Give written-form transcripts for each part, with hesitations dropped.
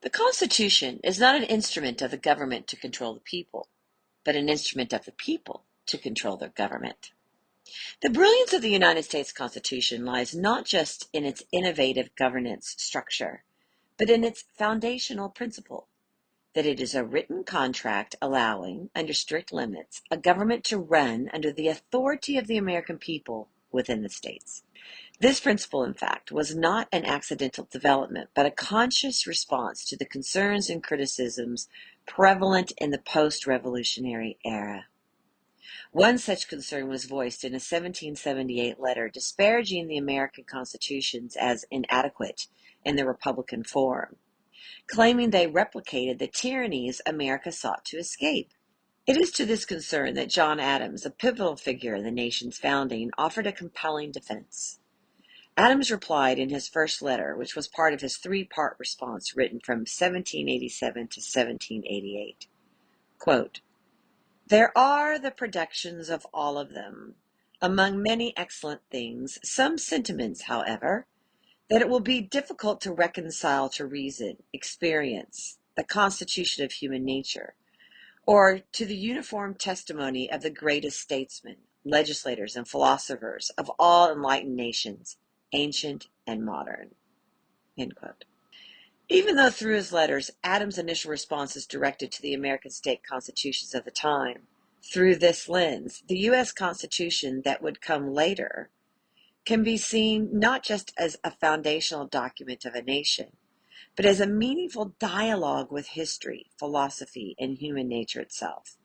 The Constitution is not an instrument of the government to control the people, but an instrument of the people to control their government. The brilliance of the United States Constitution lies not just in its innovative governance structure, but in its foundational principle, that it is a written contract allowing, under strict limits, a government to run under the authority of the American people within the states. This principle, in fact, was not an accidental development, but a conscious response to the concerns and criticisms prevalent in the post-revolutionary era. One such concern was voiced in a 1778 letter disparaging the American constitutions as inadequate in the Republican form, claiming they replicated the tyrannies America sought to escape. It is to this concern that John Adams, a pivotal figure in the nation's founding, offered a compelling defense. Adams replied in his first letter, which was part of his three-part response written from 1787 to 1788, quote, "There are the productions of all of them, among many excellent things, some sentiments, however, that it will be difficult to reconcile to reason, experience, the constitution of human nature, or to the uniform testimony of the greatest statesmen, legislators, and philosophers of all enlightened nations, ancient and modern." End quote. Even though through his letters, Adams' initial responses directed to the American state constitutions of the time, through this lens, the U.S. Constitution that would come later can be seen not just as a foundational document of a nation, but as a meaningful dialogue with history, philosophy, and human nature itself.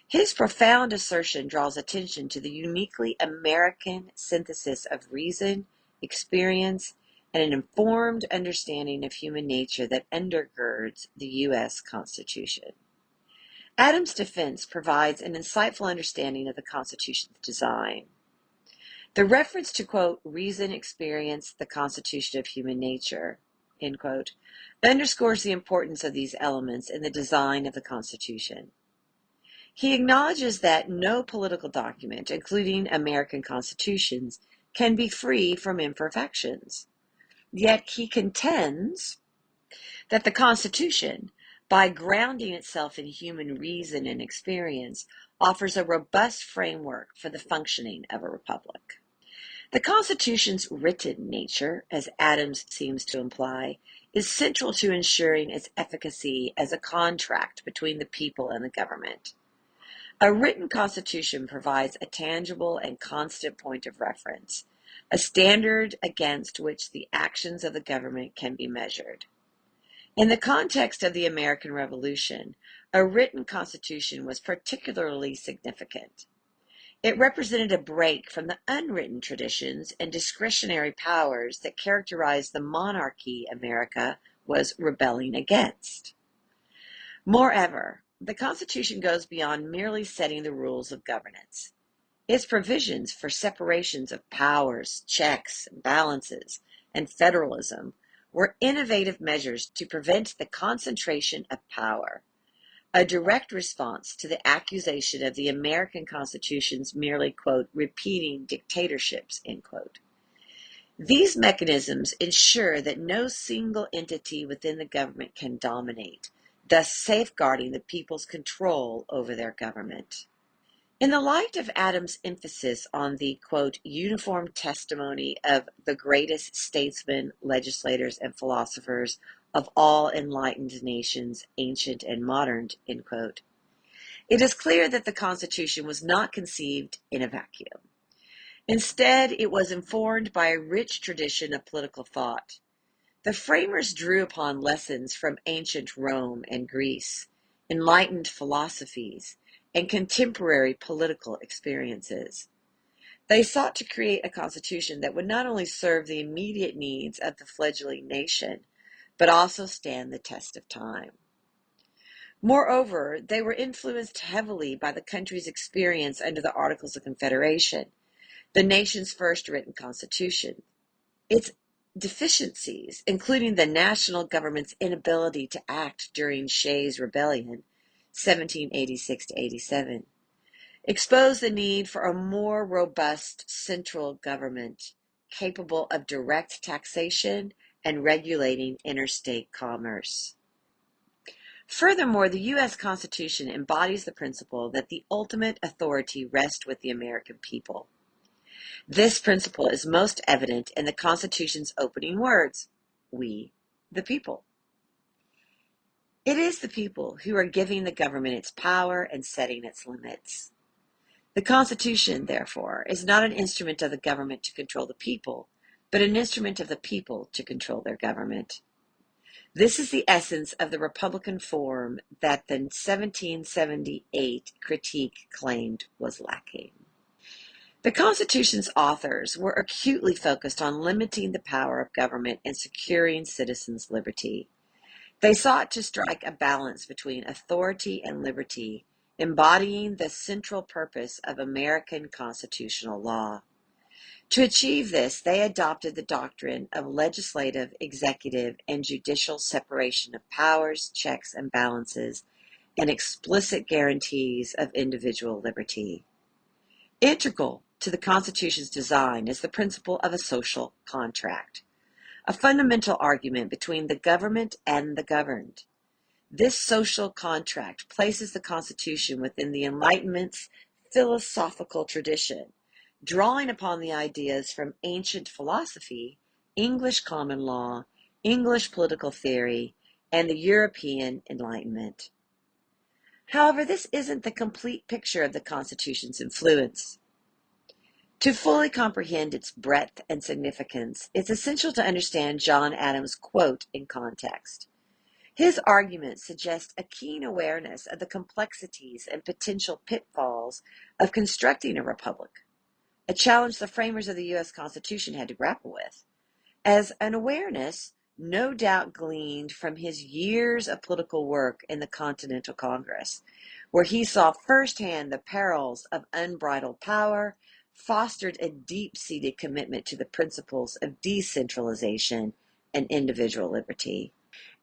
His profound assertion draws attention to the uniquely American synthesis of reason, experience, and an informed understanding of human nature that undergirds the U.S. Constitution. Adams' defense provides an insightful understanding of the Constitution's design. The reference to, quote, "reason, experience, the constitution of human nature," end quote, underscores the importance of these elements in the design of the Constitution. He acknowledges that no political document, including American constitutions, can be free from imperfections. Yet he contends that the Constitution, by grounding itself in human reason and experience, offers a robust framework for the functioning of a republic. The Constitution's written nature, as Adams seems to imply, is central to ensuring its efficacy as a contract between the people and the government. A written Constitution provides a tangible and constant point of reference, a standard against which the actions of the government can be measured. In the context of the American Revolution, a written Constitution was particularly significant. It represented a break from the unwritten traditions and discretionary powers that characterized the monarchy America was rebelling against. Moreover, the Constitution goes beyond merely setting the rules of governance. Its provisions for separations of powers, checks, balances, and federalism were innovative measures to prevent the concentration of power, a direct response to the accusation of the American Constitution's merely, quote, "repeating dictatorships," end quote. These mechanisms ensure that no single entity within the government can dominate, thus safeguarding the people's control over their government. In the light of Adams' emphasis on the, quote, "uniform testimony of the greatest statesmen, legislators, and philosophers of all enlightened nations, ancient and modern," end quote, it is clear that the Constitution was not conceived in a vacuum. Instead, it was informed by a rich tradition of political thought. The framers drew upon lessons from ancient Rome and Greece, enlightened philosophies, and contemporary political experiences. They sought to create a constitution that would not only serve the immediate needs of the fledgling nation, but also stand the test of time. Moreover, they were influenced heavily by the country's experience under the Articles of Confederation, the nation's first written constitution. Its deficiencies, including the national government's inability to act during Shays' Rebellion, 1786-87, exposed the need for a more robust central government capable of direct taxation and regulating interstate commerce. Furthermore, the U.S. Constitution embodies the principle that the ultimate authority rests with the American people. This principle is most evident in the Constitution's opening words, "We, the people." It is the people who are giving the government its power and setting its limits. The Constitution, therefore, is not an instrument of the government to control the people, but an instrument of the people to control their government. This is the essence of the Republican form that the 1778 critique claimed was lacking. The Constitution's authors were acutely focused on limiting the power of government and securing citizens' liberty. They sought to strike a balance between authority and liberty, embodying the central purpose of American constitutional law. To achieve this, they adopted the doctrine of legislative, executive, and judicial separation of powers, checks, and balances, and explicit guarantees of individual liberty. Integral to the Constitution's design is the principle of a social contract, a fundamental argument between the government and the governed. This social contract places the Constitution within the Enlightenment's philosophical tradition, drawing upon the ideas from ancient philosophy, English common law, English political theory, and the European Enlightenment. However, this isn't the complete picture of the Constitution's influence. To fully comprehend its breadth and significance, it's essential to understand John Adams' quote in context. His arguments suggest a keen awareness of the complexities and potential pitfalls of constructing a republic, a challenge the framers of the U.S. Constitution had to grapple with, as an awareness no doubt gleaned from his years of political work in the Continental Congress, where he saw firsthand the perils of unbridled power, fostered a deep-seated commitment to the principles of decentralization and individual liberty.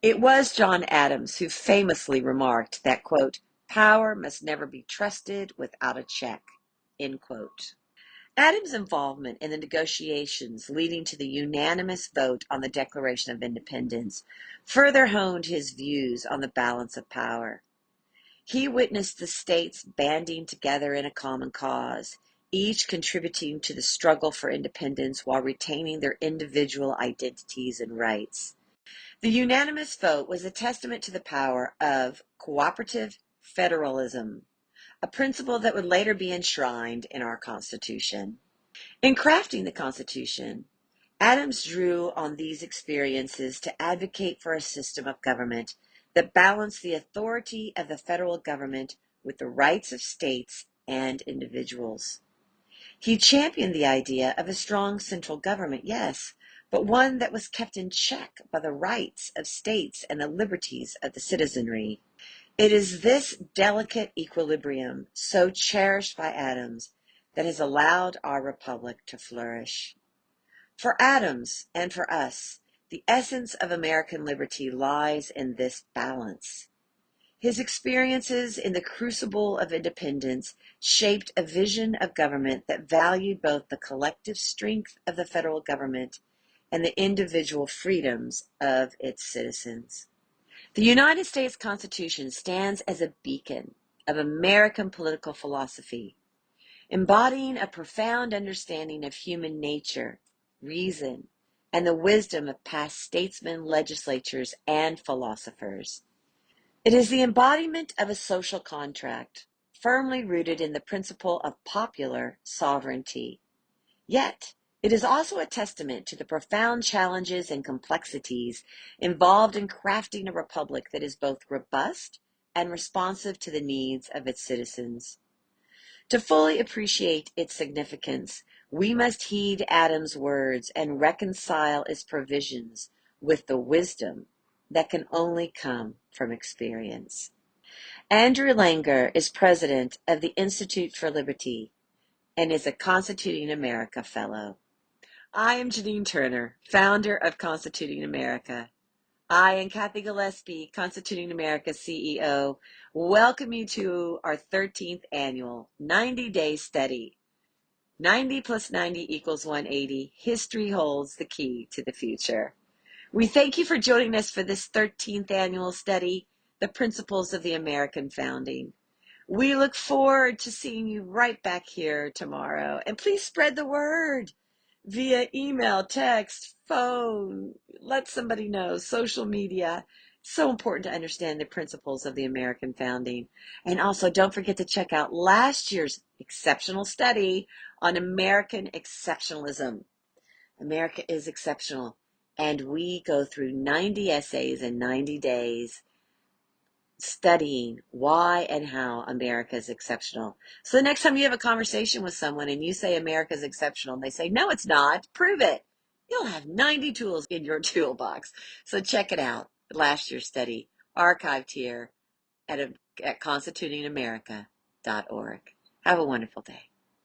It was John Adams who famously remarked that, quote, "power must never be trusted without a check," end quote. Adams' involvement in the negotiations leading to the unanimous vote on the Declaration of Independence further honed his views on the balance of power. He witnessed the states banding together in a common cause, each contributing to the struggle for independence while retaining their individual identities and rights. The unanimous vote was a testament to the power of cooperative federalism, a principle that would later be enshrined in our Constitution. In crafting the Constitution, Adams drew on these experiences to advocate for a system of government that balanced the authority of the federal government with the rights of states and individuals. He championed the idea of a strong central government, yes, but one that was kept in check by the rights of states and the liberties of the citizenry. It is this delicate equilibrium, so cherished by Adams, that has allowed our republic to flourish. For Adams and for us, the essence of American liberty lies in this balance. His experiences in the crucible of independence shaped a vision of government that valued both the collective strength of the federal government and the individual freedoms of its citizens. The United States Constitution stands as a beacon of American political philosophy, embodying a profound understanding of human nature, reason, and the wisdom of past statesmen, legislatures, and philosophers. It is the embodiment of a social contract, firmly rooted in the principle of popular sovereignty. Yet, it is also a testament to the profound challenges and complexities involved in crafting a republic that is both robust and responsive to the needs of its citizens. To fully appreciate its significance, we must heed Adams' words and reconcile its provisions with the wisdom that can only come from experience. Andrew Langer is president of the Institute for Liberty and is a Constituting America Fellow. I am Janine Turner, founder of Constituting America. I and Kathy Gillespie, Constituting America CEO, welcome you to our 13th annual 90-day study. 90 plus 90 equals 180. History holds the key to the future. We thank you for joining us for this 13th annual study, The Principles of the American Founding. We look forward to seeing you right back here tomorrow. And please spread the word via email, text, phone, let somebody know, social media. So important to understand the principles of the American founding. And also don't forget to check out last year's exceptional study on American exceptionalism. America is exceptional. And we go through 90 essays in 90 days studying why and how America is exceptional. So the next time you have a conversation with someone and you say America is exceptional and they say, no, it's not, prove it. You'll have 90 tools in your toolbox. So check it out. Last year's study, archived here at constitutingamerica.org. Have a wonderful day.